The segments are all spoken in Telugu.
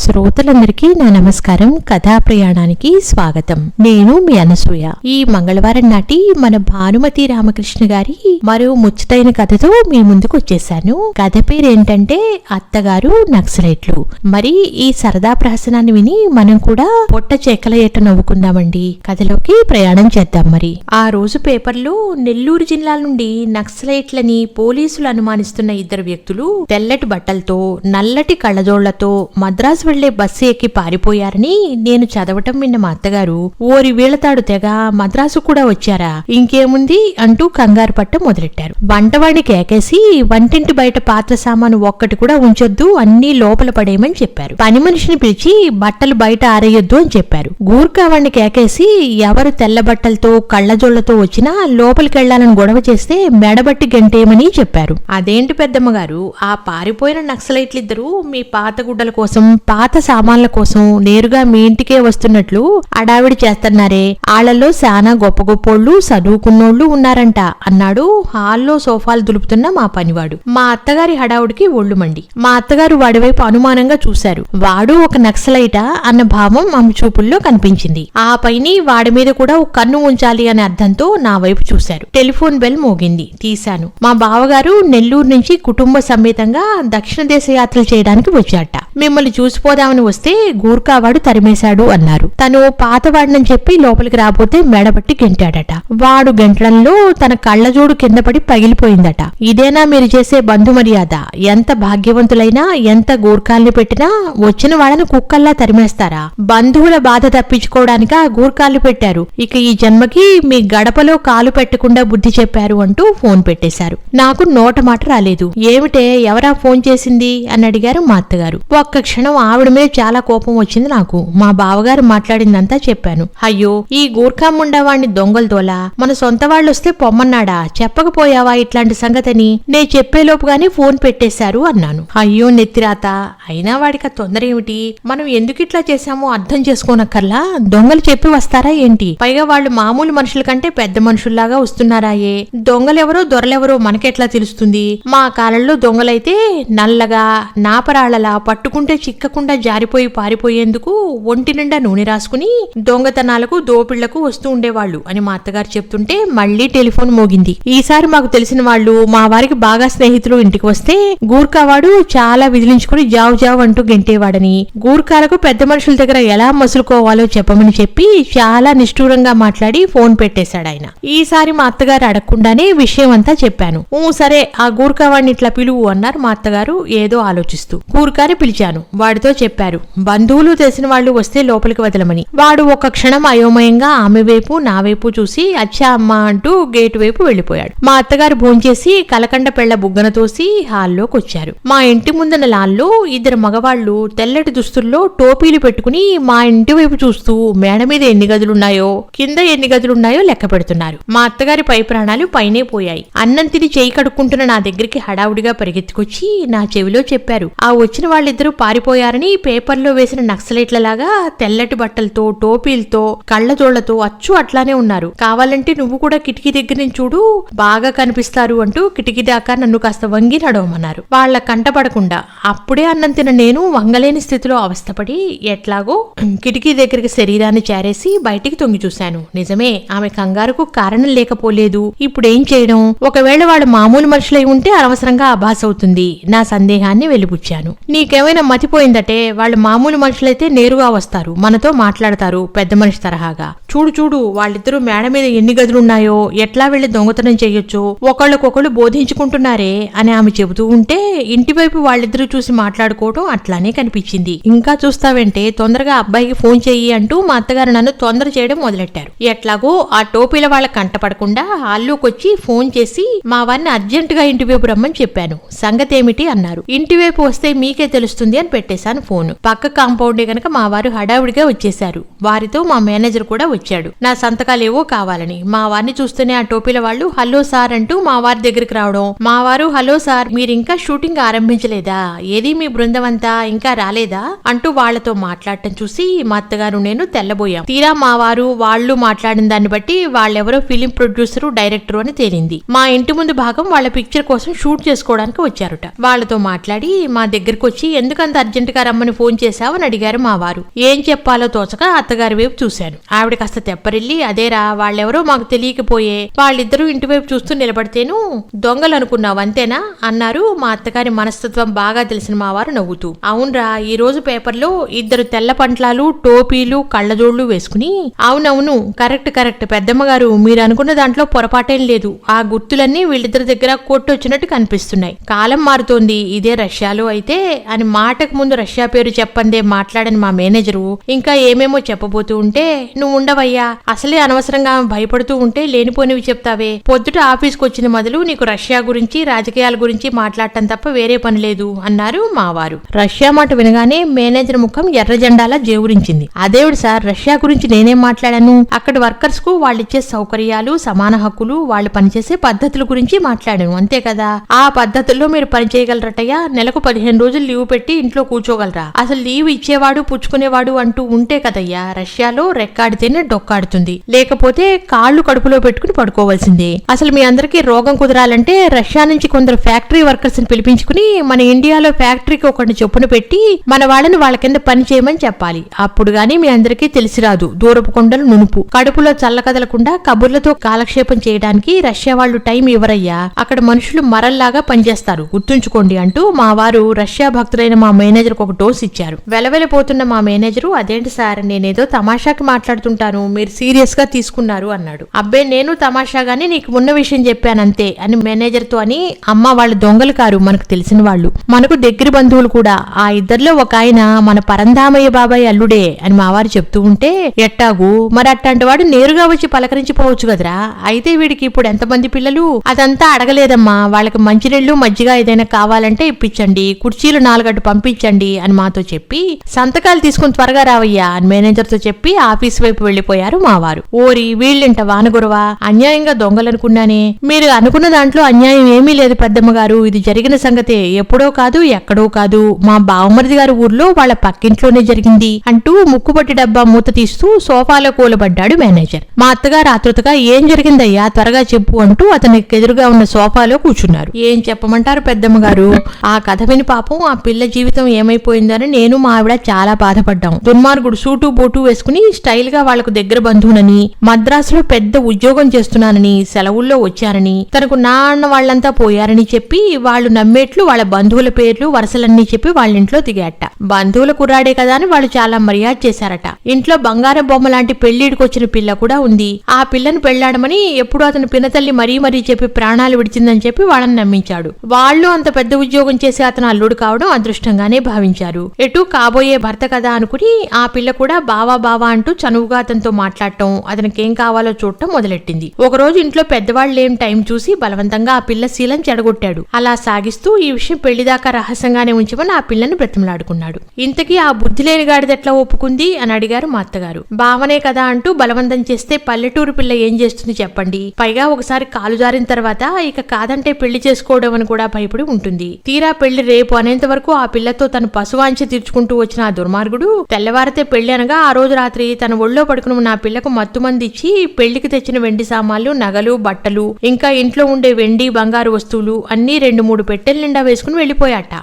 శ్రోతలందరికీ నా నమస్కారం. కథా ప్రయాణానికి స్వాగతం. నేను మీ అనసూయ. ఈ మంగళవారం నాటి మన భానుమతి రామకృష్ణ గారి మరో ముచ్చటైన కథతో మీ ముందుకు వచ్చేసాను. కథ పేరేంటంటే అత్తగారు నక్సలైట్లు. మరి ఈ సరదా ప్రహసనాన్ని విని మనం కూడా పొట్ట చెక్కల ఎట్ట నవ్వుకుందామండి. కథలోకి ప్రయాణం చేద్దాం. మరి ఆ రోజు పేపర్లో నెల్లూరు జిల్లా నుండి నక్సలైట్లని పోలీసులు అనుమానిస్తున్న ఇద్దరు వ్యక్తులు తెల్లటి బట్టలతో నల్లటి కళ్ళజోళ్లతో మద్రాసు వెళ్లే బస్సు ఎక్కి పారిపోయారని నేను చదవటం విన్న మా అత్తగారు, ఓరి వీళ్లతాడు తెగ మద్రాసు కూడా వచ్చారా, ఇంకేముంది అంటూ కంగారు పట్ట మొదలెట్టారు. వంటవాడిని కేకేసి వంటింటి బయట పాత్ర సామాను ఒక్కటి కూడా ఉంచొద్దు, అన్ని లోపల పడేయమని చెప్పారు. పని మనిషిని పిలిచి బట్టలు బయట ఆరేయొద్దు అని చెప్పారు. గూర్ఖావాడిని కేకేసి ఎవరు తెల్ల బట్టలతో కళ్ళజోళ్లతో వచ్చినా లోపలికెళ్లాలని గొడవ చేస్తే మెడబట్టి గంటేయమని చెప్పారు. అదేంటి పెద్దమ్మగారు, ఆ పారిపోయిన నక్సలైట్లిద్దరూ మీ పాత గుడ్డల కోసం పాత సామాన్ల కోసం నేరుగా మీ ఇంటికే వస్తున్నట్లు అడావిడి చేస్తున్నారే, ఆళ్లలో శానా గొప్ప గొప్పోళ్ళు చదువుకున్నోళ్లు ఉన్నారంట అన్నాడు హాల్లో సోఫాలు దులుపుతున్న మా పనివాడు. మా అత్తగారి హడావుడికి ఒళ్ళు మండి మా అత్తగారు వాడివైపు అనుమానంగా చూశారు. వాడు ఒక నక్సలైటా అన్న భావం ఆమె చూపుల్లో కనిపించింది. ఆ పైని వాడి మీద కూడా ఒక కన్ను ఉంచాలి అనే అర్థంతో నా వైపు చూశారు. టెలిఫోన్ బెల్ మోగింది. తీశాను. మా బావగారు నెల్లూరు నుంచి కుటుంబ సమేతంగా దక్షిణ దేశ యాత్రలు చేయడానికి వచ్చాట. మిమ్మల్ని చూసిపోదామని వస్తే గూర్ఖావాడు తరిమేశాడు అన్నారు. తను పాతవాడినని చెప్పి లోపలికి రాబోతే మెడబట్టి గెంటాడట. వాడు గెంటడంలో తన కళ్ళజోడు కింద పడి పగిలిపోయిందట. ఇదేనా మీరు చేసే బంధు మర్యాద? ఎంత భాగ్యవంతులైనా ఎంత గూర్ఖాల్ని పెట్టినా వచ్చిన వాళ్ళని కుక్కల్లా తరిమేస్తారా? బంధువుల బాధ తప్పించుకోవడానిక గూర్ఖాలు పెట్టారు. ఇక ఈ జన్మకి మీ గడపలో కాలు పెట్టకుండా బుద్ధి చెప్పారు అంటూ ఫోన్ పెట్టేశారు. నాకు నోట మాట రాలేదు. ఏమిటే, ఎవరా ఫోన్ చేసింది అని అడిగారు మా అత్తగారు. ఒక్క క్షణం ఆవిడ మీద చాలా కోపం వచ్చింది నాకు. మా బావగారు మాట్లాడిందంతా చెప్పాను. అయ్యో, ఈ గూర్ఖా ముండవాణ్ణి దొంగలు దోలా, మన సొంత వాళ్ళు వస్తే పొమ్మన్నాడా, చెప్పకపోయావా ఇట్లాంటి సంగతిని? నే చెప్పేలోపుగానే ఫోన్ పెట్టేశారు అన్నాను. అయ్యో నెత్తిరాత, అయినా వాడికి తొందర ఏమిటి? మనం ఎందుకు ఇట్లా చేశామో అర్థం చేసుకోనక్కర్లా. దొంగలు చెప్పి వస్తారా ఏంటి? పైగా వాళ్ళు మామూలు మనుషుల కంటే పెద్ద మనుషుల్లాగా వస్తున్నారాయే. దొంగలెవరో దొరలెవరో మనకెట్లా తెలుస్తుంది? మా కాలంలో దొంగలైతే నల్లగా నాపరాళ్లలా పట్టుకుంటే చిక్కకుండా జారిపోయి పారిపోయేందుకు ఒంటి నిండా నూనె రాసుకుని దొంగతనాలకు దోపిళ్లకు వస్తూ ఉండేవాళ్లు అని మా అత్తగారు చెప్తుంటే మళ్లీ టెలిఫోన్ మోగింది. ఈసారి మాకు తెలిసిన వాళ్ళు మా వారికి బాగా స్నేహితులు ఇంటికి వస్తే గూర్ఖావాడు చాలా విదిలించుకుని జావు జావు అంటూ గెంటేవాడని, గూర్ఖాలకు పెద్ద మనుషుల దగ్గర ఎలా మసులుకోవాలో చెప్పమని చెప్పి చాలా నిష్ఠూరంగా మాట్లాడి ఫోన్ పెట్టేశాడు ఆయన. ఈసారి మా అత్తగారు అడగకుండానే విషయం అంతా చెప్పాను. సరే, ఆ గూర్ఖావాడిని ఇట్లా పిలువు అన్నారు మా అత్తగారు ఏదో ఆలోచిస్తూ. గూర్ఖాని పిలిచాను. వాడితో చెప్పారు బంధువులు తెలిసిన వాళ్ళు వస్తే లోపలికి వదలమని. వాడు ఒక క్షణం అయోమయంగా ఆమె వైపు నా వైపు చూసి అచ్చా అమ్మా అంటూ గేటు వైపు వెళ్లిపోయాడు. మా అత్తగారు భోంచేసి కలకండ పెళ్ల బుగ్గన తోసి హాల్లోకి వచ్చారు. మా ఇంటి ముందున్న లాన్లో ఇద్దరు మగవాళ్లు తెల్లటి దుస్తుల్లో టోపీలు పెట్టుకుని మా ఇంటి వైపు చూస్తూ మేడ మీద ఎన్ని గదులున్నాయో కింద ఎన్ని గదులున్నాయో లెక్క పెడుతున్నారు. మా అత్తగారి పై ప్రాణాలు పైనే పోయాయి. అన్నం తిని చేయి కడుక్కుంటున్న నా దగ్గరికి హడావుడిగా పరిగెత్తుకొచ్చి నా చెవిలో చెప్పారు, ఆ వచ్చిన వాళ్ళిద్దరూ పారిపోయారని పేపర్లో వేసిన నక్సలైట్లలాగా తెల్లటి బట్టలతో టోపీలతో కళ్ళజోళ్లతో అచ్చు అట్లానే ఉన్నారు. కావాలంటే నువ్వు కూడా కిటికీ దగ్గర నుంచి చూడు, బాగా కనిపిస్తారు అంటూ కిటికీ దాకా నన్ను కాస్త వంగి నడవమన్నారు. వాళ్ల కంటపడకుండా. అప్పుడే అన్నం తిన నేను వంగలేని స్థితిలో అవస్థపడి ఎట్లాగో కిటికీ దగ్గరికి శరీరాన్ని చేరేసి బయటికి తొంగి చూశాను. నిజమే, ఆమె కంగారుకు కారణం లేకపోలేదు. ఇప్పుడేం చేయడం? ఒకవేళ వాళ్ళు మామూలు మనుషులై ఉంటే అనవసరంగా అభాస అవుతుంది. నా సందేహాన్ని వెలిబుచ్చాను. నీకేమైనా మతిపోయిందటే, వాళ్ళు మామూలు మనుషులైతే నేరుగా వస్తారు, మనతో మాట్లాడతారు పెద్ద మనిషి తరహాగా. చూడు చూడు, వాళ్ళిద్దరూ మేడ మీద ఎన్ని గదులున్నాయో, ఎట్లా వెళ్లి దొంగతనం చేయొచ్చో ఒకళ్ళకొకళ్ళు బోధించుకుంటున్నారే అని ఆమె చెబుతూ ఉంటే ఇంటివైపు వాళ్ళిద్దరూ చూసి మాట్లాడుకోవటం అట్లానే కనిపించింది. ఇంకా చూస్తావంటే తొందరగా అబ్బాయికి ఫోన్ చెయ్యి అంటూ మా అత్తగారు నన్ను తొందర చేయడం మొదలెట్టారు. ఎట్లాగో ఆ టోపీల వాళ్ళ కంటపడకుండా హాల్లోకొచ్చి ఫోన్ చేసి మా వారిని అర్జెంటుగా ఇంటివైపు రమ్మని చెప్పాను. సంగతేమిటి అన్నారు. ఇంటివైపు వస్తే మీకే తెలుస్తుంది అని పెట్టేశాను ఫోన్. పక్క కాంపౌండే గనక మా వారు హడావుడిగా వచ్చేశారు. వారితో మా మేనేజర్ కూడా వచ్చాడు. నా సంతకాలేవో కావాలని. మా వారిని చూస్తూనే ఆ టోపీల వాళ్ళు హలో సార్ అంటూ మా వారి దగ్గరికి రావడం. మా వారు హలో సార్, మీరు ఇంకా షూటింగ్ ఆరంభించలేదా? ఏది మీ బృందం అంతా ఇంకా రాలేదా అంటూ వాళ్లతో మాట్లాడటం చూసి మా అత్తగారు నేను తెల్లబోయాం. తీరా మా వారు వాళ్ళు మాట్లాడిన దాన్ని బట్టి వాళ్ళెవరో ఫిలిం ప్రొడ్యూసరు డైరెక్టర్ అని తేలింది. మా ఇంటి ముందు భాగం వాళ్ళ పిక్చర్ కోసం షూట్ చేసుకోవడానికి వచ్చారుట. వాళ్లతో మాట్లాడి మా దగ్గరకు వచ్చి ఎందుకంత అర్జెంట్ గా రమ్మని ఫోన్ చేశావని అడిగారు మా వారు. ఏం చెప్పాలో తోచక అత్తగారి వైపు చూశాను. ఆవిడ కాస్త తెప్పరిల్లి, అదేరా వాళ్ళెవరో మాకు తెలియకపోయే, వాళ్ళిద్దరూ ఇంటివైపు చూస్తూ నిలబడితేను దొంగలు అనుకున్నావు అంతేనా అన్నారు. మా అత్తగారి మనస్తత్వం బాగా తెలిసిన మా వారు నవ్వుతూ. అవునరా, ఈ రోజు పేపర్లో ఇద్దరు తెల్ల పంట్లాలు, టోపీలు, కళ్ళజోళ్లు వేసుకుని. అవునవును, కరెక్ట్ కరెక్ట్ పెద్దమ్మగారు, మీరు అనుకున్న దాంట్లో పొరపాటేం లేదు. ఆ గుర్తులన్నీ వీళ్ళిద్దరి దగ్గర కొట్టొచ్చినట్టు కనిపిస్తున్నాయి. కాలం మారుతోంది, ఇదే రష్యాలో అయితే అని మాటకు ముందు రష్యా పేరు చెప్పందే మాట్లాడని మా మేనేజరు ఇంకా ఏమేమో చెప్పబోతూ ఉంటే, నువ్వు ఉండవయ్యా, అసలే అనవసరంగా భయపడుతూ ఉంటే లేనిపోనివి చెప్తావే. పొద్దుట ఆఫీస్కి వచ్చిన మొదలు నీకు రష్యా గురించి రాజకీయాల గురించి మాట్లాడటం తప్ప వేరే పని లేదు అన్నారు మావారు. రష్యా మాట వినగానే మేనేజర్ ముఖం ఎర్ర జెండాలా జేవురించింది. అదేవిడు సార్, రష్యా గురించి నేనేం మాట్లాడాను? అక్కడి వర్కర్స్ కు వాళ్ళిచ్చే సౌకర్యాలు, సమాన హక్కులు, వాళ్ళు పనిచేసే పద్ధతుల గురించి మాట్లాడాను అంతే కదా. ఆ పద్ధతుల్లో మీరు పని చేయగలరటయ్యా. నెలకు 15 రోజులు లీవ్ పెట్టి ఇంట్లో కూర్చోగలరా? అసలు లీవ్ ఇచ్చేవాడు పుచ్చుకునేవాడు అంటూ ఉంటే కదయ్యా రష్యాలో రెక్కాడితేనే డొక్కాడుతుంది, లేకపోతే కాళ్ళు కడుపులో పెట్టుకుని పడుకోవాల్సిందే. అసలు మీ అందరికీ రోగం కుదరాలంటే రష్యా నుంచి కొందరు ఫ్యాక్టరీ వర్కర్స్ ని పిలిపించుకుని మన ఇండియాలో ఫ్యాక్టరీకి ఒకరిని చొప్పున పెట్టి మన వాళ్ళని వాళ్ళ కింద పని చేయమని చెప్పాలి. అప్పుడు గానీ మీ అందరికీ తెలిసి రాదు దూరపు కొండలు నునుపు. కడుపులో చల్ల కదలకుండా కబుర్లతో కాలక్షేపం చేయడానికి రష్యా వాళ్ళు టైం ఇవ్వరయ్యా. అక్కడ మనుషులు మరల్లాగా పనిచేస్తారు, గుర్తుంచుకోండి అంటూ మా వారు రష్యా భక్తులైన మా మేనేజర్ ఒక డోస్ ఇచ్చారు. వెలవెలపోతున్న మా మేనేజరు, అదేంటి సార్, నేనేదో తమాషాకి మాట్లాడుతుంటాను, మీరు సీరియస్ గా తీసుకున్నారు అన్నాడు. అబ్బే, నేను తమాషాగానే నీకు ఉన్న విషయం చెప్పానంతే అని మేనేజర్ తో అని. అమ్మ, వాళ్ళు దొంగలు కారు, మనకు తెలిసిన వాళ్ళు, మనకు దగ్గర బంధువులు కూడా. ఆ ఇద్దరిలో ఒక ఆయన మన పరంధామయ్య బాబాయ్ అల్లుడే అని మావారు చెప్తూ ఉంటే, ఎట్టాగు మరి అట్లాంటి వాడు నేరుగా వచ్చి పలకరించిపోవచ్చు కదరా. అయితే వీడికి ఇప్పుడు ఎంతమంది పిల్లలు? అదంతా అడగలేదమ్మా, వాళ్ళకి మంచినీళ్లు మజ్జిగ ఏదైనా కావాలంటే ఇప్పించండి, కుర్చీలు 4 పంపించండి అని మాతో చెప్పి, సంతకాలు తీసుకుని త్వరగా రావయ్యా అని మేనేజర్ తో చెప్పి ఆఫీస్ వైపు వెళ్లిపోయారు మావారు. ఓరి వీళ్ళింట వానగురవా, అన్యాయంగా దొంగలనుకున్నానే. మీరు అనుకున్న దాంట్లో అన్యాయం ఏమీ లేదు పెద్దమ్మగారు, ఇది జరిగిన సంగతే, ఎప్పుడో కాదు ఎక్కడో కాదు, మా బావమరిది గారి ఊర్లో వాళ్ళ పక్కింట్లోనే జరిగింది అంటూ ముక్కుపట్టి డబ్బా మూత తీస్తూ సోఫాలో కూలబడ్డాడు మేనేజర్. మా అత్తగారు ఆతృతగా, ఏం జరిగిందయ్యా త్వరగా చెప్పు అంటూ అతనికి ఎదురుగా ఉన్న సోఫాలో కూర్చున్నారు. ఏం చెప్పమంటారు పెద్దమ్మగారు, ఆ కథ విని పాపం ఆ పిల్ల జీవితం ఏమైపోయిందని నేను మా ఆవిడ చాలా బాధపడ్డాం. దుర్మార్గుడు సూటు బోటు వేసుకుని స్టైల్ గా వాళ్లకు దగ్గర బంధువునని, మద్రాసులో పెద్ద ఉద్యోగం చేస్తున్నానని, సెలవుల్లో వచ్చారని, తనకు నాన్న వాళ్లంతా పోయారని చెప్పి వాళ్ళు నమ్మేట్లు వాళ్ళ బంధువుల పేర్లు వరుసలన్నీ చెప్పి వాళ్ళ ఇంట్లో దిగాట. బంధువుల కుర్రాడే కదా అని వాళ్ళు చాలా మర్యాద చేశారట. ఇంట్లో బంగారం బొమ్మ లాంటి పెళ్లిడికొచ్చిన పిల్ల కూడా ఉంది. ఆ పిల్లను పెళ్లాడమని ఎప్పుడు అతను పినతల్లి మరీ చెప్పి ప్రాణాలు విడిచిందని చెప్పి వాళ్ళని నమ్మించాడు. వాళ్ళు అంత పెద్ద ఉద్యోగం చేసి అతను అల్లుడు కావడం అదృష్టంగానే భావించారు. ఎటు కాబోయే భర్త కదా అనుకుని ఆ పిల్ల కూడా బావా బావా అంటూ చనువుగా అతనితో మాట్లాడటం, అతనికేం కావాలో చూడటం మొదలెట్టింది. ఒకరోజు ఇంట్లో పెద్దవాళ్లేం టైం చూసి బలవంతంగా ఆ పిల్ల శీలం చెడగొట్టాడు. అలా సాగిస్తూ ఈ విషయం పెళ్లిదాకా రహస్యంగానే ఉంచమని ఆ పిల్లని బ్రతిమలాడుకున్నాడు. ఇంతకీ ఆ బుద్ధి లేని గాడిదెట్లా ఒప్పుకుంది అని అడిగారు మా అత్తగారు. బావనే కదా అంటూ బలవంతం చేస్తే పల్లెటూరు పిల్ల ఏం చేస్తుంది చెప్పండి. పైగా ఒకసారి కాలు జారిన తర్వాత ఇక కాదంటే పెళ్లి చేసుకోవడం అని కూడా భయపడి ఉంటుంది. తీరా పెళ్లి రేపు అనేంత వరకు ఆ పిల్లతో తను పశువాంఛ తీర్చుకుంటూ వచ్చిన ఆ దుర్మార్గుడు తెల్లవారితే పెళ్లి అనగా ఆ రోజు రాత్రి తన ఒళ్ళో పడుకుని ఉన్న ఆ పిల్లకు మత్తుమంది ఇచ్చి పెళ్లికి తెచ్చిన వెండి సామాన్లు, నగలు, బట్టలు, ఇంకా ఇంట్లో ఉండే వెండి బంగారు వస్తువులు అన్ని 2-3 పెట్టెల నిండా వేసుకుని వెళ్లిపోయాట.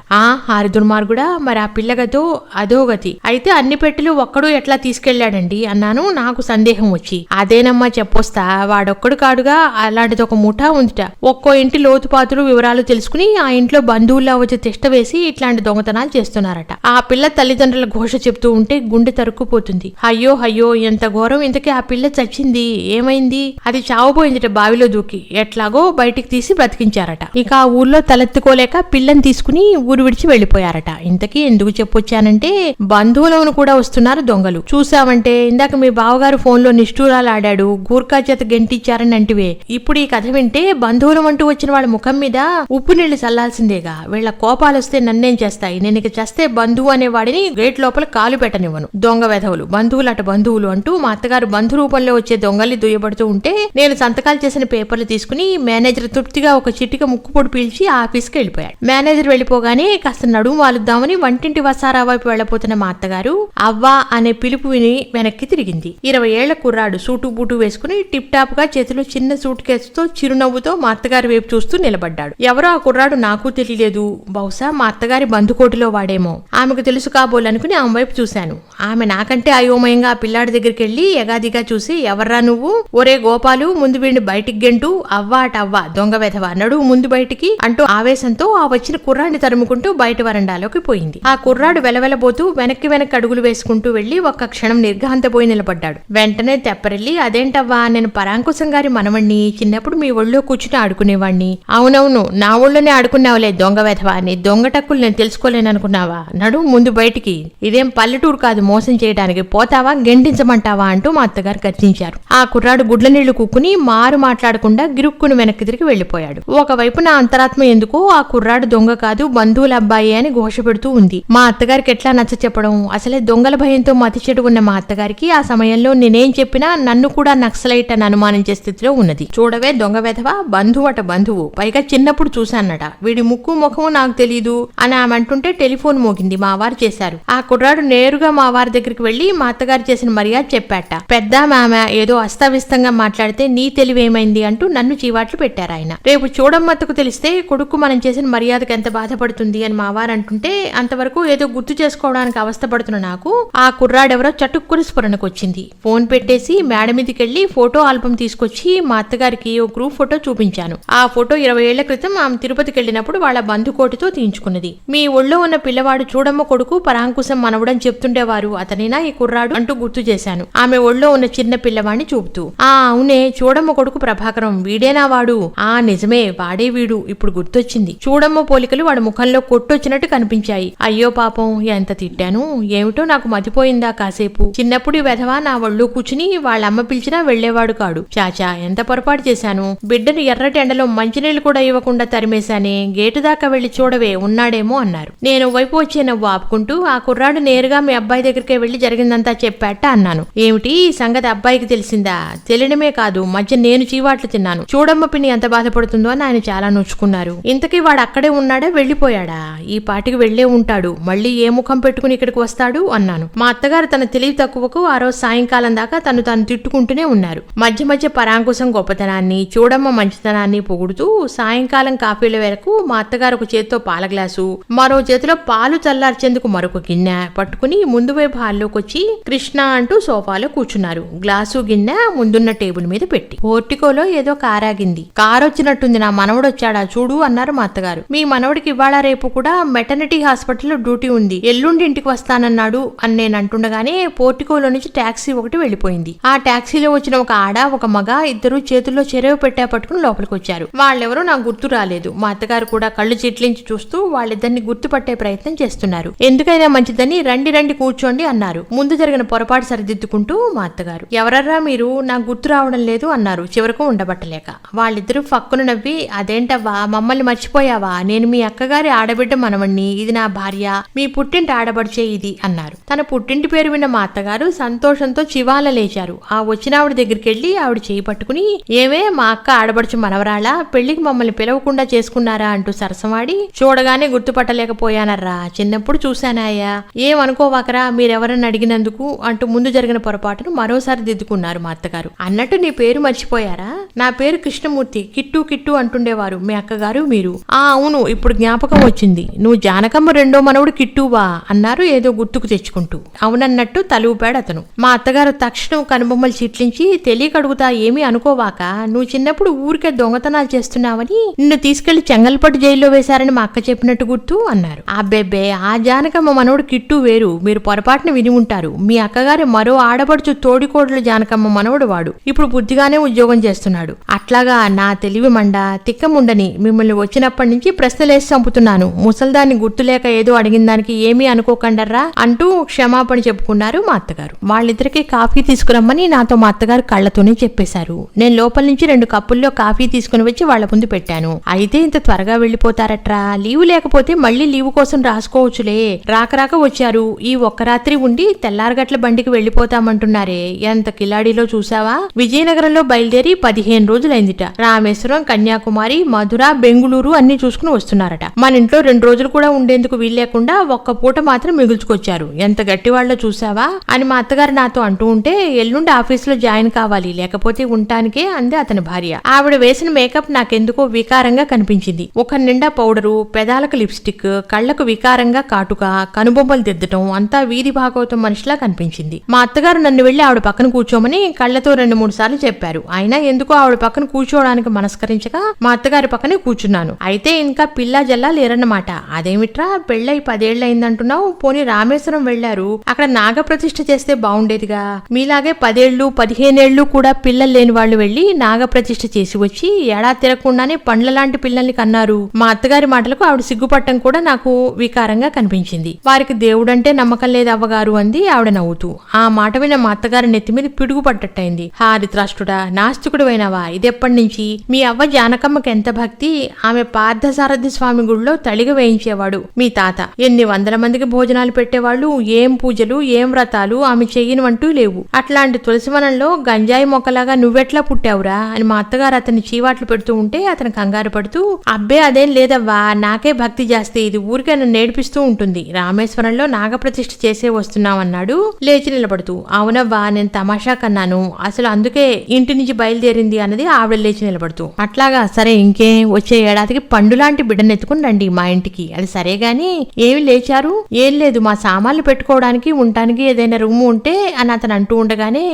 హారి దుర్మార్గుడా, మరి ఆ పిల్లగతో అధోగతి. అయితే అన్ని పెట్టెలు ఒక్కడు ఎట్లా తీసుకెళ్లాడండి అన్నాను నాకు సందేహం వచ్చి. అదేనమ్మా చెప్పొస్తా, వాడొక్కడు కాడుగా అలాంటిది ఒక ముఠా ఉందిట. ఒక్కో ఇంటి లోతుపాతులు వివరాలు తెలుసుకుని ఆ ఇంట్లో బంధువుల్లా వచ్చి తిష్ట వేసి ఇట్లాంటి దొంగతనాలు చేస్తున్నారట. ఆ పిల్ల తల్లిదండ్రుల ఘోష చెప్తూ ఉంటే గుండె తరుక్కుపోతుంది. అయ్యో అయ్యో ఎంత ఘోరం. ఇంతకీ ఆ పిల్ల చచ్చింది, ఏమైంది? అది చావబోయిందిట బావిలో దూకి. ఎట్లాగో బయటికి తీసి బ్రతికించారట. ఇక ఆ ఊర్లో తలెత్తుకోలేక పిల్లని తీసుకుని ఊరు విడిచి వెళ్లిపోయారట. ఇంతకీ ఎందుకు చెప్పొచ్చానంటే, బంధువులను కూడా వస్తున్నారు దొంగలు. చూసావంటే ఇందాక మీ బావగారు ఫోన్లో నిష్ఠూరాలు ఆడాడు, గూర్ఖా చేత గెంటిచ్చారని అంటివే. ఇప్పుడు ఈ కథ వింటే బంధువులం అంటూ వచ్చిన వాళ్ళ ముఖం మీద ఉప్పు నీళ్లు చల్లాల్సిందేగా. వీళ్ల కోపాలు వస్తే నన్నేం చేస్తాయి? నేను ఇక చేస్తే బంధువు అనే వాడిని గేట్ లోపల కాలు పెట్టనివ్వను. దొంగ వెధవులు, బంధువులు అట బంధువులు అంటూ మా అత్తగారు బంధు రూపంలో వచ్చే దొంగల్ని దుయ్యబడుతూ ఉంటే నేను సంతకాలు చేసిన పేపర్లు తీసుకుని మేనేజర్ తృప్తిగా ఒక చిటిక ముక్కుపొడి పీల్చి ఆఫీస్కి వెళ్ళిపోయాడు. మేనేజర్ వెళ్లిపోగానే కాస్త నడుము వాలుద్దామని వంటింటి వసారా వైపు వెళ్లపోతున్న మా అత్తగారు అవ్వా అనే పిలుపు విని వెనక్కి తిరిగింది. 20 ఏళ్ల కుర్రాడు సూటు బూటు వేసుకుని టిప్ టాప్ గా చేతిలో చిన్న సూట్ కేసుతో చిరునవ్వుతో మా అత్తగారి వైపు చూస్తూ నిలబడ్డాడు. ఎవరో ఆ కుర్రాడు నాకు తెలియలేదు. బహుశా మా అత్తగారి బంధుకోటిలో వాడేమో. ఆమెకు తెలుసు కాబోలనుకుని ఆమె వైపు చూశాను. ఆమె నాకంటే అయోమయంగా ఆ పిల్లాడి దగ్గరికి వెళ్లి ఎగాదిగా చూసి, ఎవర్రా నువ్వు? ఒరే గోపాలు, ముందు వీడిని బయటికి గెంటు, అవ్వా అటవ్వా దొంగ వెధవా, నడు ముందు బయటికి అంటూ ఆవేశంతో ఆ వచ్చిన కుర్రాడిని తరుముకుంటూ బయట వరండాలోకి పోయింది. ఆ కుర్రాడు వెలవెలబోతూ వెనక్కి అడుగులు వేసుకుంటూ వెళ్లి ఒక్క క్షణం నిర్ఘాంతపోయి నిలబడ్డాడు. వెంటనే తెప్పరెళ్లి, అదేంటవ్వా, నేను పరాంకుశం గారి మనవణ్ణి, చిన్నప్పుడు మీ ఒళ్ళో కూర్చుని ఆడుకునేవాణ్ణి. అవునవును, నా ఒళ్ళోనే ఆడుకున్నావులే దొంగ వెధవా, నీ దొంగ టక్కులు నేను తెలుసుకోలేననుకున్నావా, నడు ముందు బయటికి, ఇదేం పల్లెటూరు కాదు మోసం చేయడానికి, పోతావా గెంటించమంటావా అంటూ మా అత్తగారు గర్జించారు. ఆ కుర్రాడు గుడ్ల నీళ్లు కుక్కుని మారు మాట్లాడకుండా గిరుక్కుని వెనక్కి తిరిగి వెళ్లిపోయాడు. ఒకవైపు నా అంతరాత్మ ఎందుకో ఆ కుర్రాడు దొంగ కాదు బంధువుల అబ్బాయి అని ఘోష పెడుతూ ఉంది. మా అత్తగారికి ఎట్లా నచ్చ చెప్పడం? అసలే దొంగల భయంతో మతి చెడు ఉన్న మా అత్తగారికి ఆ సమయంలో నేనేం చెప్పినా నన్ను కూడా నక్సలైట్ అని అనుమానించే స్థితిలో ఉన్నది. చూడవే దొంగ వెధవా, బంధువట బంధువు, పైగా చిన్నప్పుడు చూశానట, వీడి ముక్కు ముఖము నాకు తెలీదు అని ఆమె అంటుంటే టెలిఫోన్ మోగింది. మా వారు చేశారు. ఆ కుర్రాడు నేరుగా మా వారి దగ్గరికి వెళ్లి మా అత్తగారు చేసిన మర్యాద చెప్పాట. పెద్ద మామ ఏదో అస్తవ్యస్తంగా మాట్లాడితే నీ తెలివేమైంది అంటూ నన్ను చీవాట్లు పెట్టారు ఆయన. రేపు చూడమ్మత్తకు తెలిస్తే కొడుకు మనం చేసిన మర్యాదకు ఎంత బాధపడుతుంది అని మా వారు అంటుంటే అంతవరకు ఏదో గుర్తు చేసుకోవడానికి అవస్థపడుతున్న నాకు ఆ కుర్రాడెవరో చటుక్కుని స్ఫురణకు వచ్చింది. ఫోన్ పెట్టేసి మేడ మీదకి వెళ్లి ఫోటో ఆల్బమ్ తీసుకొచ్చి మా అత్తగారికి ఓ గ్రూప్ ఫోటో చూపించాను. ఆ ఫోటో 20 ఏళ్ల క్రితం ఆమె తిరుపతికి వెళ్లినప్పుడు వాళ్ళ బంధుకోటితో తీయించుకున్నది. మీ ఒళ్ళో ఉన్న పిల్లవాడు చూడమ్మ కొడుకు పరాంకుశం మనవడని చెప్తుండేవారు, అతనేనా ఈ కుర్రాడు అంటూ గుర్తు చేశాను. ఆమె ఒళ్ళో ఉన్న చిన్న పిల్లవాడిని చూపుతూ, ఆ అవునే చూడమ్మ కొడుకు ప్రభాకరం, వీడేనా వాడు? ఆ నిజమే, వాడే వీడు, ఇప్పుడు గుర్తొచ్చింది. చూడమ్మ పోలికలు వాడి ముఖంలో కొట్టొచ్చినట్టు కనిపించాయి. అయ్యో పాపం, ఎంత తిట్టాను ఏమిటో, నాకు మతిపోయిందా కాసేపు. చిన్నప్పుడు వెధవా నా ఒళ్ళు కూర్చుని వాళ్ళమ్మ పిలిచినా వెళ్లేవాడు కాడు. చాచా, ఎంత పొరపాటు చేశాను. బిడ్డను ఎర్రటి ఎండలో మంచినీళ్లు కూడా ఇవ్వకుండా తరిమేశానే, గేటు దాకా వెళ్లి చూడవే ఉన్నాడేమో అన్నారు. నేను వైపు వచ్చే నవ్వు ఆపుకుంటూ, ఆ కుర్రాడు నేరుగా మీ అబ్బాయి దగ్గరికే వెళ్లి జరిగిందంతా చెప్పాట అన్నాను. ఏమిటి ఈ సంగతి అబ్బాయికి తెలిసిందా? తెలియడమే కాదు, మధ్య నేను చీవాట్లు తిన్నాను. చూడమ్మ పిన్ని ఎంత బాధపడుతుందో అని ఆయన చాలా నొచ్చుకున్నారు. ఇంతకీ వాడు అక్కడే ఉన్నాడా, వెళ్లిపోయాడా? ఈ పాటికి వెళ్లే ఉంటాడు, మళ్ళీ ఏ ముఖం పెట్టుకుని ఇక్కడికి వస్తాడు అన్నాను. మా అత్తగారు తన తెలివి తక్కువకు ఆ రోజు సాయంకాలం దాకా తను తిట్టుకుంటూనే ఉన్నారు. మధ్య మధ్య పరాంకుశం గొప్పతనాన్ని, చూడమ్మ మంచితనాన్ని పొగుడుతూ సాయంకాలం కాఫీల వరకు మా అత్తగారు ఒక చేతితో పాల గ్లాసు, మరో చేతిలో పాలు చల్లార్చేందుకు మరొక గిన్నె పట్టుకుని ముందు వైపు హాల్లోకి వచ్చి కృష్ణ అంటూ సోఫాలో కూర్చున్నారు. గ్లాసు గిన్నె ముందున్న టేబుల్ మీద పెట్టి. పోర్టికోలో ఏదో కారాగింది. కారు వచ్చినట్టుంది, నా మనవడు వచ్చాడా చూడు అన్నారు మా అత్తగారు. మీ మనవడికి ఇవాళ రేపు కూడా మెటర్నిటీ హాస్పిటల్లో డ్యూటీ ఉంది, ఎల్లుండి ఇంటికి వస్తానన్నాడు అని నేను అంటుండగానే పోర్టికోలో నుంచి టాక్సీ ఒకటి వెళ్లిపోయింది. ఆ టాక్సీలో వచ్చిన ఒక ఆడ ఒక మగ ఇద్దరు చేతుల్లో చెరవ పెట్టా పట్టుకుని లోపలికి వచ్చారు. వాళ్ళెవరో నాకు గుర్తు రాలేదు. మా అత్తగారు కూడా కళ్ళు చిట్లించి చూస్తూ వాళ్ళిద్దరిని గుర్తుపట్టే ప్రయత్నం చేస్తున్నారు. ఎందుకైనా మంచిదని రండి రండి కూర్చోండి అన్నారు. ముందు జరిగిన పొరపాటు సరిదిద్దుకుంటూ మా అత్తగారు, ఎవరర్రా మీరు, నాకు గుర్తు రావడం లేదు అన్నారు చివరకు ఉండబట్టలేక. వాళ్ళిద్దరూ ఫక్కును నవ్వి, అదేంటవ్వా మమ్మల్ని మర్చిపోయావా, నేను మీ అక్కగారి ఆడబిడ్డ మనవణ్ణి, ఇది నా భార్య, మీ పుట్టింటి ఆడబడిచే ఇది అన్నారు. తన పుట్టింటి పేరు విన్న మా అత్తగారు సంతోషంతో చివాల లేచారు. ఆ వచ్చిన ఆవిడ దగ్గరికి వెళ్లి ఆవిడ చేయి పట్టుకుని, ఏమే మా అక్క ఆడబడుచు మనవరాలా, పెళ్లికి మమ్మల్ని పిలవకుండా చేసుకున్నారా అంటూ సరసమాడి, చూడగానే గుర్తుపట్టలేకపోయానర్రా, చిన్నప్పుడు చూశానాయా, ఏమనుకోవాకరా మీరెవరని అడిగినందుకు అంటూ ముందు జరిగిన పొరపాటును మరోసారి దిద్దుకున్నారు మా అత్తగారు. అన్నట్టు నీ పేరు మర్చిపోయారా? నా పేరు కృష్ణమూర్తి, కిట్టు కిట్టు అంటుండేవారు మీ అక్కగారు మీరు. ఆ అవును, ఇప్పుడు జ్ఞాపకం వచ్చింది, నువ్వు జానకమ్మ రెండో మనవుడు కిట్టువా అన్నారు ఏదో గుర్తుకు తెచ్చుకుంటూ. అవునన్నట్టు తలూపాడు అతను. మా అత్తగారు తక్షణం కనుబొమ్మలు చిట్లించి, తెలియకడుగుతా ఏమీ అనుకోవాక, నువ్వు చిన్నప్పుడు ఊరికే దొంగతనాలు చేస్తున్నావని నిన్ను తీసుకెళ్లి చెంగల్పట్టు జైల్లో వేశారని మా అక్క చెప్పినట్టు గుర్తు అన్నారు. అబ్బెబ్బే, ఆ జానకమ్మ మనవుడు కిట్టు వేరు, మీరు పొరపాటున విని ఉంటారు. మీ అక్కగారి మరో ఆడపడుచు తోడికోడలు జానకమ్మ మనవుడు వాడు, ఇప్పుడు బుద్ధిగానే ఉద్యోగం చేస్తున్నాడు. అట్లాగా, నా తెలివి మండ తిక్కముండని మిమ్మల్ని వచ్చినప్పటి నుంచి ప్రశ్నలేసి చంపుతున్నాను. ముసల్దాన్ని గుర్తులేక ఏదో అడిగిన దానికి ఏమీ అనుకోకండర్రా అంటూ క్షమాపణ చెప్పుకున్నారు మా అత్తగారు. వాళ్ళిద్దరికి కాఫీ తీసుకురమ్మని నాతో మా అత్తగారు కళ్లతోనే చెప్పేశారు. నేను లోపల నుంచి 2 కప్పుల్లో కాఫీ తీసుకుని వచ్చి వాళ్ల ముందు పెట్టాను. అయితే ఇంత త్వరగా వెళ్లిపోతారట్రా, లీవు లేకపోతే మళ్లీ లీవు కోసం రాసుకోవచ్చులే, రాక వచ్చారు, ఈ ఒక్క రాత్రి ఉండి తెల్లారగట్ల బండికి వెళ్లిపోతామంటున్నారే, ఎంత కిలాడిలో చూసావా. విజయనగరంలో బయలుదేరి 15 రోజులైందిట. రామేశ్వరం, కన్యాకుమారి, మధుర, బెంగుళూరు అన్ని చూసుకుని వస్తున్నారట. మన ఇంట్లో 2 రోజులు కూడా ఉండేందుకు వీల్లేకుండా ఒక్క పూట మాత్రం మిగుల్చుకొచ్చారు. ఎంత గట్టివాళ్లో చూసావా అని మా అత్తగారు నాతో అంటూ ఉంటే, ఎల్లుండి ఆఫీసులో జాయిన్ కావాలి, లేకపోతే ఉంటానికే అంది అతని భార్య. ఆవిడ వేసిన మేకప్ నాకెందుకో వికారంగా కనిపించింది. ముఖం నిండా పౌడరు, పెదాలకు లిప్స్టిక్, కళ్లకు వికారంగా వికారంగా కాటుక, కనుబొమ్మలు దిద్దటం అంతా వీధి భాగవతం మనిషిలా కనిపించింది. మా అత్తగారు నన్ను వెళ్లి ఆవిడ పక్కన కూర్చోమని కళ్లతో 2-3 సార్లు చెప్పారు. అయినా ఎందుకో ఆవిడ పక్కన కూర్చోవడానికి మనస్కరించక మా అత్తగారి పక్కనే కూర్చున్నాను. అయితే ఇంకా పిల్లా జల్లా లేరన్నమాట. అదేమిట్రా పెళ్ళై 10 ఏళ్ళు అయిందంటున్నావు, పోనీ రామేశ్వరం వెళ్లారు, అక్కడ నాగప్రతిష్ఠ చేస్తే బాగుండేదిగా. మీలాగే 10 ఏళ్ళు 15 ఏళ్ళు కూడా పిల్లలు లేని వాళ్ళు వెళ్లి నాగప్రతిష్ఠ చేసి వచ్చి ఏడా తిరగకుండానే పండ్ల లాంటి పిల్లల్ని కన్నారు. మా అత్తగారి మాటలకు ఆవిడ సిగ్గుపట్టం కూడా నాకు వికారంగా కనిపించింది. వారికి దేవుడంటే నమ్మకం లేదు అవ్వగారు అంది ఆవిడ నవ్వుతూ. ఆ మాట విన్న మా అత్తగారి నెత్తి మీద పిడుగు పడ్డట్టయింది. హారిత్రాష్ట్రుడా, నాస్తికుడు అయినవా, ఇదెప్పటి నుంచి? మీ అవ్వ జానకమ్మకి ఎంత భక్తి, ఆమె పార్థసారథి స్వామి గుడిలో తళిగ వేయించేవాడు మీ తాత. ఎన్ని వందల మందికి భోజనాలు పెట్టేవాళ్ళు, ఏం పూజలు ఏం వ్రతాలు ఆమె చెయ్యనివంటూ లేవు. అట్లాంటి తులసివనంలో గంజాయి మొక్కలాగా నువ్వెట్లా పుట్టావురా అని మా అత్తగారు అతన్ని చీవాట్లు పెడుతూ ఉంటే అతను కంగారు పడుతూ, అబ్బే అదేం లేదవ్వా, నాకే భక్తి జాస్తి, ఇది ఊరికే నన్ను నేర్పిస్తూ ఉంటుంది. రామేశ్వరంలో నాగప్రతిష్ఠ చేసే వస్తున్నామన్నాడు లేచి నిలబడుతూ. అవునవ్వా, నేను తమాషా కన్నాను, అసలు అందుకే ఇంటి నుంచి బయలుదేరింది అన్నది ఆవిడ లేచి నిలబడుతూ. అట్లాగా, సరే ఇంకేం, వచ్చే ఏడాదికి పండులాంటి బిడ్డనెత్తుకుని రండి మా ఇంటికి. అది సరే గాని ఏమి లేచారు? ఏం లేదు, మా సామాన్లు పెట్టుకోవడానికి ఉండటానికి ఏదైనా రూమ్ ఉంటే అని అతను అంటూ ఉండగానే,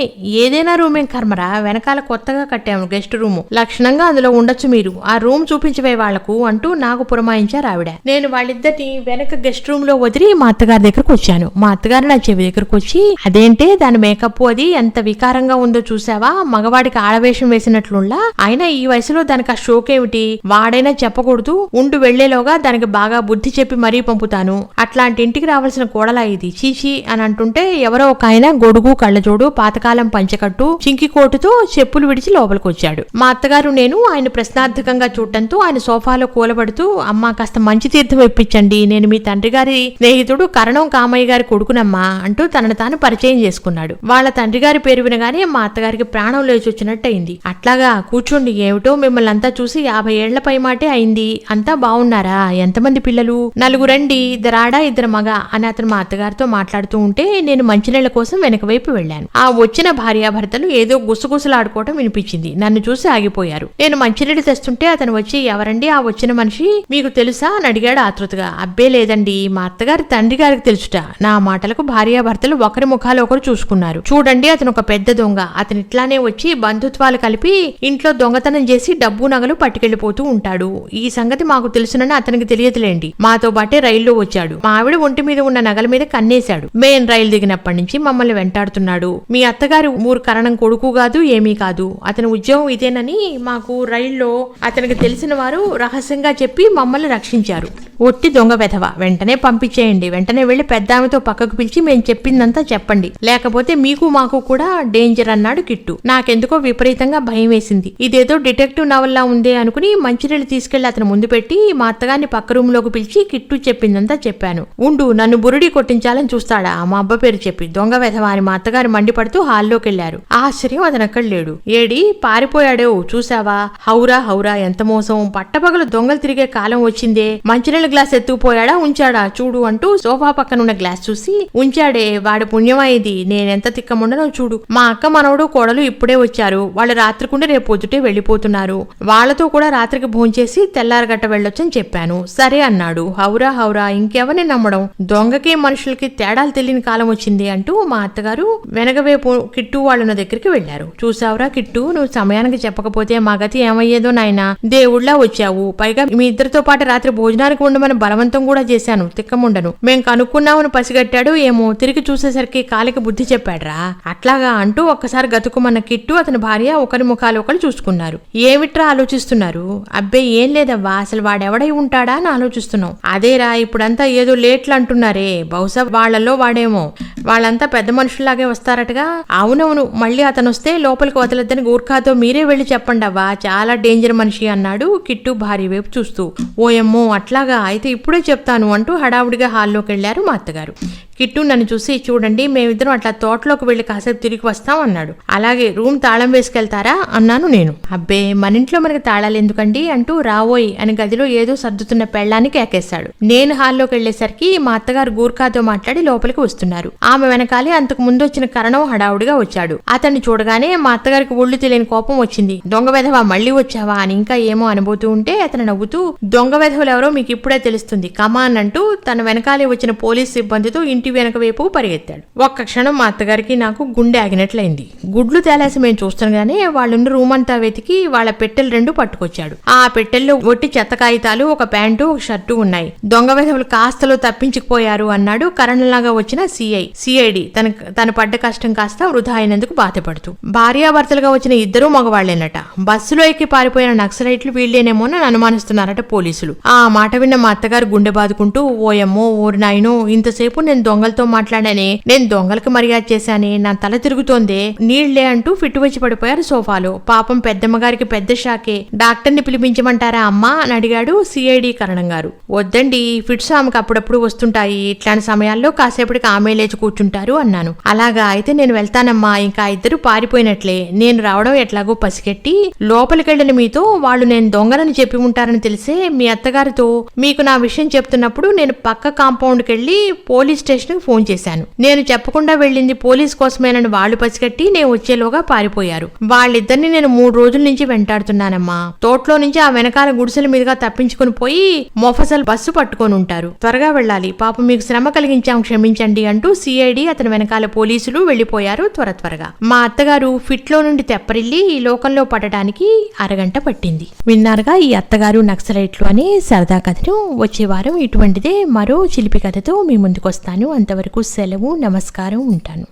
ఏదైనా రూమ్ ఏం కర్మరా, వెనకాల కొత్తగా కట్టాము గెస్ట్ రూమ్, లక్షణంగా అందులో ఉండొచ్చు, మీరు ఆ రూమ్ చూపించవే వాళ్లకు అంటూ నాకు పురమాయించారు ఆవిడ. నేను వాళ్ళిద్దరిని వెనక గెస్ట్ రూమ్ లో వదిలి మా అత్తగారి దగ్గరకు వచ్చాను. మా అత్తగారు నా చెవి దగ్గరకు వచ్చి, అదేంటే దాని మేకప్ అది ఎంత వికారంగా ఉందో చూసావా, మగవాడికి ఆడవేషం వేసినట్లుండా, అయినా ఈ వయసులో దానికి ఆ షోకేమిటి, వాడైనా చెప్పకూడదు, ఉండు వెళ్లేలోగా దానికి బాగా బుద్ధి చెప్పి మరీ పంపుతాను, అట్లాంటి ఇంటికి రావాల్సిన కోడలా ఇది, చీచి అని అంటుంటే ఎవరో ఒక ఆయన గొడుగు కళ్ళజోడు పాతకాలం పంచకట్టు చింకి కోటుతో చెప్పులు విడిచి లోపలికి వచ్చాడు. మా అత్తగారు నేను ఆయన ప్రశ్నార్థకంగా చూడటంతో ఆయన సోఫాలో కూలబడుతూ, అమ్మా కాస్త మంచి తీర్థం ఇప్పించండి, నేను మీ తండ్రి గారి స్నేహితుడు కరణం కామయ్య గారి కొడుకునమ్మా అంటూ తనను తాను పరిచయం చేసుకున్నాడు. వాళ్ళ తండ్రి గారి పేరు వినగానే మా అత్తగారికి ప్రాణం లేచి వచ్చినట్టయింది. అట్లాగా కూర్చోండి, ఏమిటో మిమ్మల్ని అంతా చూసి 50 ఏళ్ల పైమాటే అయింది, అంతా బాగున్నారా, ఎంతమంది పిల్లలు? 4 రండి, 2 ఆడ 2 మగ అని అతను మా అత్తగారితో మాట్లాడుతూ ఉంటే నేను మంచినీళ్ల కోసం వెనక వైపు వెళ్లాను. ఆ వచ్చిన భార్యాభర్తలు ఏదో గుసగుసలాడుకోవటం వినిపించింది. నన్ను చూసి ఆగిపోయారు. నేను మంచినీళ్ళు తెస్తుంటే అతను వచ్చి, ఎవరండి ఆ వచ్చిన మనిషి, మీకు తెలుసా అని అడిగాడు ఆతృతగా. అబ్బే లేదండి, మా అత్తగారి తండ్రి గారికి తెలుసుట. నా మాటలకు భార్యాభర్తలు ఒకరి ముఖాలు ఒకరు చూసుకున్నారు. చూడండి, అతను ఒక పెద్ద దొంగ, అతను ఇట్లానే వచ్చి బంధుత్వాలు కలిపి ఇంట్లో దొంగతనం చేసి డబ్బు నగలు పట్టుకెళ్లిపోతూ ఉంటాడు. ఈ సంగతి మాకు తెలుసునని అతనికి తెలియదులేండి. మాతో బాటే రైల్లో వచ్చాడు. మా ఆవిడ ఒంటి మీద ఉన్న నగల మీద కన్నేశాడు. మెయిన్ రైలు దిగినప్పటి నుంచి మమ్మల్ని వెంటాడుతున్నాడు. మీ అత్తగారి ఊరు కరణం కొడుకు కాదు, ఏమీ కాదు. అతని ఉద్యోగం ఇదేనని మాకు రైల్లో అతనికి తెలిసిన వారు రహస్యంగా చెప్పి మమ్మల్ని రక్షించారు. ఒట్టి దొంగ వెధవ, వెంటనే పంపించేయండి, వెంటనే వెళ్లి పెద్దామెతో పక్కకు పిలిచి మేము చెప్పిందంతా చెప్పండి, లేకపోతే మీకు మాకు కూడా డేంజర్ అన్నాడు కిట్టు. నాకెందుకో విపరీతంగా భయం వేసింది. ఇదేదో డిటెక్టివ్ నవల్లా ఉందే అనుకుని మంచినీళ్ళు తీసుకెళ్లి అతను ముందు పెట్టి మా అత్తగారిని పక్క రూమ్ లోకి పిలిచి కిట్టు చెప్పిందంతా చెప్పాను. ఉండు, నన్ను బురుడి కొట్టించాలని చూస్తాడా మా అబ్బ పేరు చెప్పి, దొంగ వెధవ అని మా అత్తగారి మండిపడుతూ హాల్లోకి వెళ్లారు. ఆశ్చర్యం, అతను అక్కడ లేడు. ఏడి పారిపోయాడో చూసావా, హౌరా హౌరా ఎంత మోసం, పట్టపగలు దొంగలు తిరిగే కాలం వచ్చిందే, మంచినీళ్ళ గ్లాస్ ఎత్తుకుపోయాడా ఉంచాడా చూడు అంటూ సోఫా పక్కన ఉన్న గ్లాస్ చూసి, ఉంచాడే, వాడి పుణ్యమైంది, నేనెంత తిక్కముండనో చూడు. మా అక్క మనవడు కోడలు ఇప్పుడే వచ్చారు, వాళ్ళు రాత్రికుండి రేపు పొద్దుటే వెళ్లిపోతున్నారు, వాళ్లతో కూడా రాత్రికి భోంచేసి తెల్లారగట్ట వెళ్ళొచ్చని చెప్పాను. సరే అన్నాడు. హౌరా హౌరా, ఇంకెవరిని నమ్మడం, దొంగకి మనుషులకి తేడాలు తెలియని కాలం వచ్చింది అంటూ మా అత్తగారు వెనకవైపు కిట్టు వాళ్ళ దగ్గరికి వెళ్లారు. చూసావురా కిట్టు, నువ్వు సమయానికి చెప్పకపోతే మా గతి ఏమయ్యేదో నాయనా, దేవుళ్లా వచ్చావు, పైగా మీ ఇద్దరితో పాటు రాత్రి భోజనానికి ఉండమని బలవంతం కూడా చేశాను, తిక్కముండను, మేం కనుక్కున్నామని పసిగట్టాడు ఏమో, తిరిగి చూసేసరికి కాలికి బుద్ధి చెప్పాడ్రా. అట్లాగా అంటూ ఒక్కసారి గతుకుమన్న కిట్టు అతని భార్య ఒకరి ముఖాలు ఒకరు చూసుకున్నారు. ఏమిట్రా ఆలోచిస్తున్నారు? అబ్బే ఏం లేదవ్వా, అసలు వాడెవడై ఉంటాడా అని ఆలోచిస్తున్నాం. అదేరా, ఇప్పుడంతా ఏదో లేట్లు అంటున్నారే, బహుశా వాళ్లలో వాడేమో, వాళ్ళంతా పెద్ద మనుషుల్లాగే వస్తారటగా. అవునవును, మళ్ళీ అతను వస్తే లోపలికి వదలొద్దని గూర్ఖాతో మీరే వెళ్లి చెప్పండి అవ్వా, చాలా డేంజర్ మనిషి అన్నాడు కిట్టు భార్య వైపు చూస్తూ. ఓయమ్మో అట్లాగా, అయితే ఇప్పుడే చెప్తాను అంటూ హడావుడిగా హాల్లోకి వెళ్లారు మా అత్తగారు. కిట్టు నన్ను చూసి, చూడండి మేమిద్దరం అట్లా తోటలోకి వెళ్లి కాసేపు తిరిగి వస్తాం అన్నాడు. అలాగే రూమ్ తాళం వేసుకెళ్తారా అన్నాను నేను. అబ్బే మన ఇంట్లో మనకి తాళాలు ఎందుకండి అంటూ రావోయ్ అని గదిలో ఏదో సర్దుతున్న పెళ్ళానికి ఎక్కేశాడు. నేను హాల్లోకి వెళ్లేసరికి మా అత్తగారు గూర్ఖాతో మాట్లాడి లోపలికి వస్తున్నారు. ఆమె వెనకాలే అంతకు ముందు వచ్చిన కరణం హడావుడిగా వచ్చాడు. అతన్ని చూడగానే మా అత్తగారికి ఒళ్ళు తెలియని కోపం వచ్చింది. దొంగ వెధవా మళ్ళీ వచ్చావా అని ఇంకా ఏమో అనబోతూ ఉంటే అతను నవ్వుతూ, దొంగ వెధవులు ఎవరో మీకు ఇప్పుడే తెలుస్తుంది కమాన్ అంటూ తన వెనకాలే వచ్చిన పోలీస్ సిబ్బందితో ఇంటి వెనక వైపు పరిగెత్తాడు. ఒక్క క్షణం మా అత్తగారికి నాకు గుండె ఆగినట్లయింది. గుడ్లు తేలేసి మేము చూస్తుండగానే వాళ్ళున్న రూమ్ అంతా వెతికి వాళ్ళ పెట్టెలు 2 పట్టుకొచ్చాడు. ఆ పెట్టెల్లో ఒట్టి చెత్త కాగితాలు, ఒక ప్యాంటు, ఒక షర్టు ఉన్నాయి. దొంగ వెధవులు కాస్తలో తప్పించుకుపోయారు అన్నాడు కరణంలాగా వచ్చిన సిఐడి తన పడ్డ కష్టం కాస్త వృధా అయినందుకు బాధపడుతూ. భార్యాభర్తలుగా వచ్చిన 2 మగవాళ్లేనట. బస్సులో ఎక్కి పారిపోయిన నక్సలైట్లు వీళ్ళేనేమోనని అనుమానిస్తున్నారట పోలీసులు. ఆ మాట విన్న మా అత్తగారు గుండె బాదుకుంటూ, ఓయమ్మో ఓరి నాయనో, ఇంతసేపు నేను దొంగలతో మాట్లాడానే, నేను దొంగలకు మర్యాద చేశానే, నా తల తిరుగుతోందే, నీళ్లే అంటూ ఫిట్టు వచ్చి పడిపోయారు సోఫాలో. పాపం పెద్దమ్మగారికి పెద్ద షాకే. డాక్టర్ని పిలిపించమంటారా అమ్మా అని అడిగాడు సిఐడి కరణం గారు. వద్దండి, ఫిట్స్ ఆమెకు అప్పుడప్పుడు వస్తుంటాయి, ఇట్లాంటి సమయాల్లో కాసేపటికి ఆమె లేచి కూర్చుంటారు అన్నాను. అలాగా, అయితే నేను వెళ్తానమ్మా, ఇంకా 2 పారిపోయినట్లే. నేను రావడం ఎట్లాగో పసిగట్టి లోపలికెళ్ళిన మీతో వాళ్ళు నేను దొంగలని చెప్పి ఉంటారని తెలిసే మీ అత్తగారితో మీకు నా విషయం చెప్తున్నప్పుడు నేను పక్క కాంపౌండ్కి వెళ్లి పోలీస్ స్టేషన్ కి ఫోన్ చేశాను. నేను చెప్పకుండా వెళ్ళింది పోలీస్ కోసమేనని వాళ్ళు పసిగట్టి నేను వచ్చేలోగా పారిపోయారు. వాళ్ళిద్దరిని నేను 3 రోజుల నుంచి వెంటాడుతున్నానమ్మా. తోటలో నుంచి ఆ వెనకాల గుడిసెల మీదుగా తప్పించుకుని పోయి మొఫసల్ బస్సు పట్టుకొని ఉంటారు. త్వరగా వెళ్ళాలి, పాపం మీకు శ్రమ కలిగించాం, క్షమించండి అంటూ సిఐడి అతని వెనకాల పోలీసులు వెళ్లిపోయారు త్వరగా. మా అత్తగారు ఫిట్లో నుండి తెప్పరిల్లి ఈ లోకంలో పడటానికి అరగంట పట్టింది. విన్నారుగా ఈ అత్తగారు నక్సలైట్లు అనే సరదా కథను. వచ్చే వారం ఇటువంటిదే మరో చిలిపి కథతో మీ ముందుకు వస్తాను. అంతవరకు సెలవు, నమస్కారం, ఉంటాను.